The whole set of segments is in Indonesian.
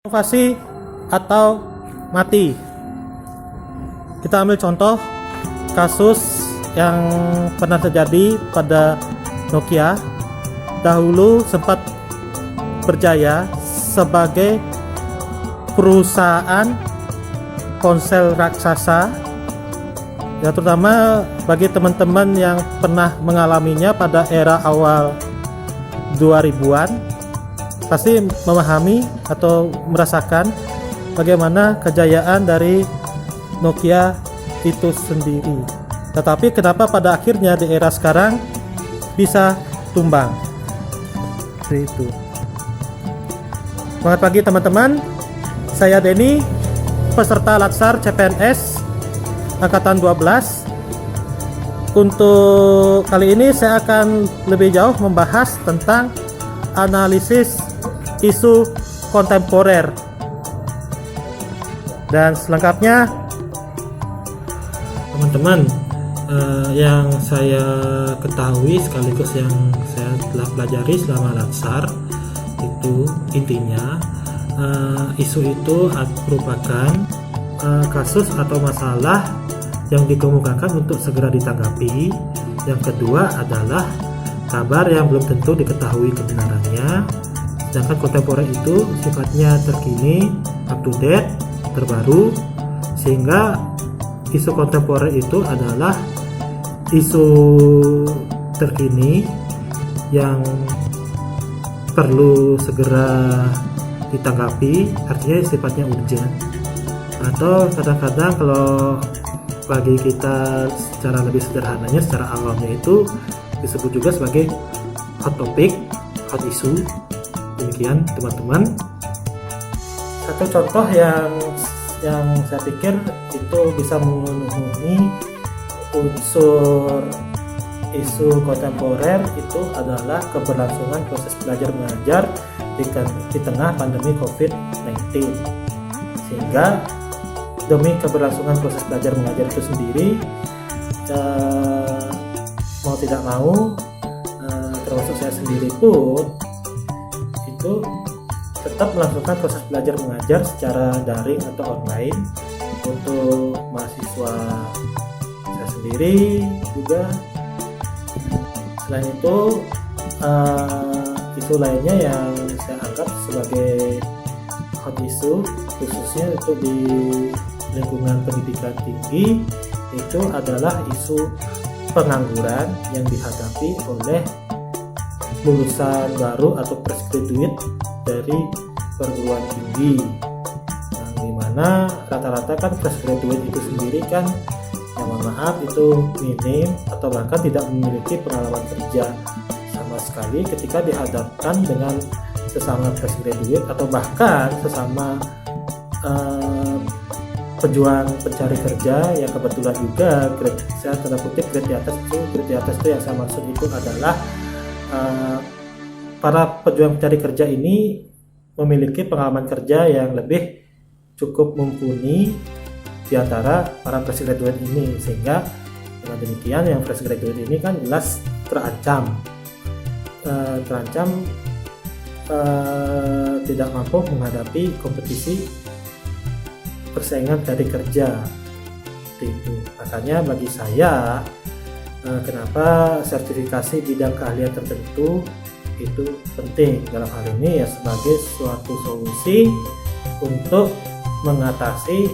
Inovasi atau mati. Kita ambil contoh kasus yang pernah terjadi pada Nokia. Dahulu sempat berjaya sebagai perusahaan ponsel raksasa, ya, terutama bagi teman-teman yang pernah mengalaminya pada era awal 2000-an pasti memahami atau merasakan bagaimana kejayaan dari Nokia itu sendiri. Tetapi kenapa pada akhirnya di era sekarang bisa tumbang? Seperti itu. Selamat pagi teman-teman. Saya Denny, peserta Latsar CPNS Angkatan 12. Untuk kali ini saya akan lebih jauh membahas tentang analisis isu kontemporer, dan selengkapnya teman-teman, yang saya ketahui sekaligus yang saya telah pelajari selama Latsar itu intinya isu itu merupakan kasus atau masalah yang dikemukakan untuk segera ditanggapi. Yang kedua adalah kabar yang belum tentu diketahui kebenarannya, sedangkan kontemporer itu sifatnya terkini, up to date, terbaru, sehingga isu kontemporer itu adalah isu terkini yang perlu segera ditanggapi, artinya sifatnya urgent. Atau kadang-kadang kalau bagi kita secara lebih sederhananya, secara awamnya itu disebut juga sebagai hot topic, hot issue. Demikian teman-teman. Satu contoh yang saya pikir itu bisa memenuhi unsur isu kontemporer itu adalah keberlangsungan proses belajar mengajar di tengah pandemi COVID-19. Sehingga demi keberlangsungan proses belajar mengajar itu sendiri, mau tidak mau, termasuk saya sendiri pun itu tetap melakukan proses belajar mengajar secara daring atau online. Untuk mahasiswa saya sendiri juga. Selain itu, isu lainnya yang saya anggap sebagai hot issue khususnya untuk di lingkungan pendidikan tinggi itu adalah isu pengangguran yang dihadapi oleh lulusan baru atau fresh graduate dari perguruan tinggi, yang dimana rata-rata kan fresh graduate itu sendiri kan, mohon maaf, itu minim atau bahkan tidak memiliki pengalaman kerja sama sekali ketika dihadapkan dengan sesama fresh graduate atau bahkan sesama pejuang pencari kerja yang kebetulan juga saya tanda kutip grade di atas itu yang saya maksud itu adalah para pejuang pencari kerja ini memiliki pengalaman kerja yang lebih cukup mumpuni di antara para fresh graduate ini, sehingga dengan demikian yang fresh graduate ini kan jelas terancam tidak mampu menghadapi kompetisi persaingan cari kerja itu. Makanya bagi saya, kenapa sertifikasi bidang keahlian tertentu itu penting dalam hal ini, ya sebagai suatu solusi untuk mengatasi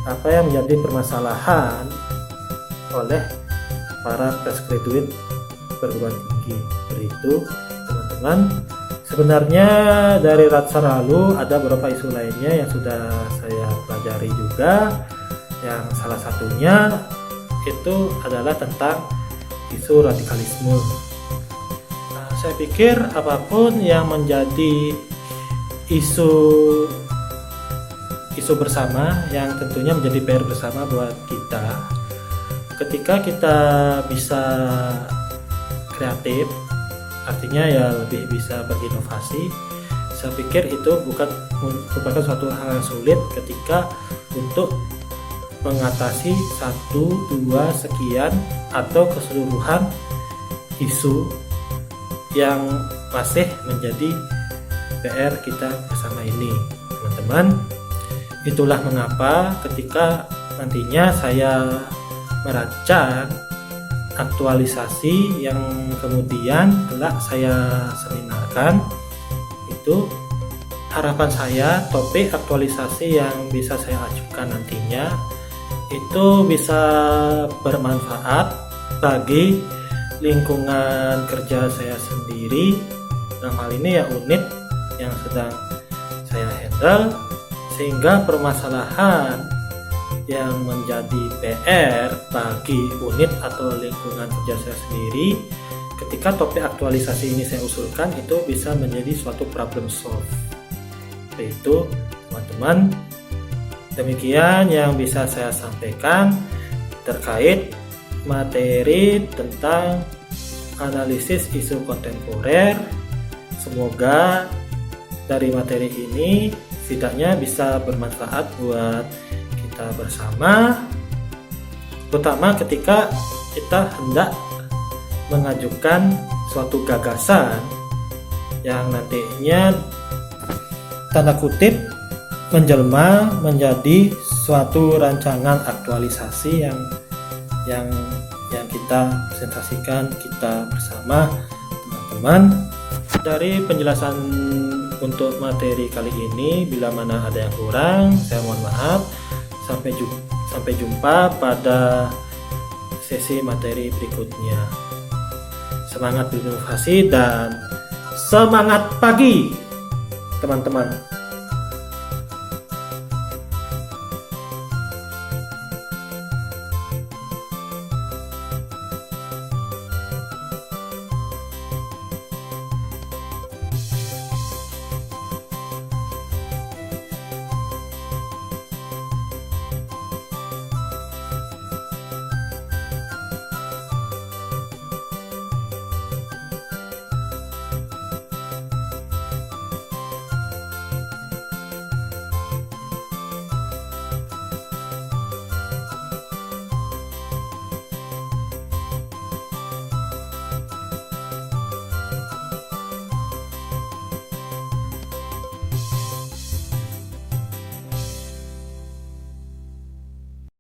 apa yang menjadi permasalahan oleh para fresh graduate perguruan tinggi. Itu teman-teman. Sebenarnya dari Latsar lalu ada beberapa isu lainnya yang sudah saya pelajari juga. Yang salah satunya itu adalah tentang isu radikalisme. Saya pikir apapun yang menjadi isu bersama yang tentunya menjadi PR bersama buat kita, ketika kita bisa kreatif, artinya ya lebih bisa berinovasi, saya pikir itu merupakan suatu hal yang sulit ketika untuk mengatasi 1, 2, sekian atau keseluruhan isu yang masih menjadi PR kita bersama ini. teman-teman. Itulah mengapa ketika nantinya saya merancang aktualisasi yang kemudian kelak saya seminarkan, itu harapan saya topik aktualisasi yang bisa saya ajukan nantinya itu bisa bermanfaat bagi lingkungan kerja saya sendiri, dalam hal ini ya unit yang sedang saya handle, sehingga permasalahan yang menjadi PR bagi unit atau lingkungan kerja saya sendiri ketika topik aktualisasi ini saya usulkan itu bisa menjadi suatu problem solve. Itu teman-teman, demikian yang bisa saya sampaikan terkait materi tentang analisis isu kontemporer. Semoga dari materi ini setidaknya bisa bermanfaat buat kita bersama, terutama ketika kita hendak mengajukan suatu gagasan yang nantinya tanda kutip menjelma menjadi suatu rancangan aktualisasi yang kita presentasikan kita bersama teman-teman. Dari penjelasan untuk materi kali ini, bila mana ada yang kurang saya mohon maaf. Sampai jumpa pada sesi materi berikutnya. Semangat berinovasi dan semangat pagi teman-teman.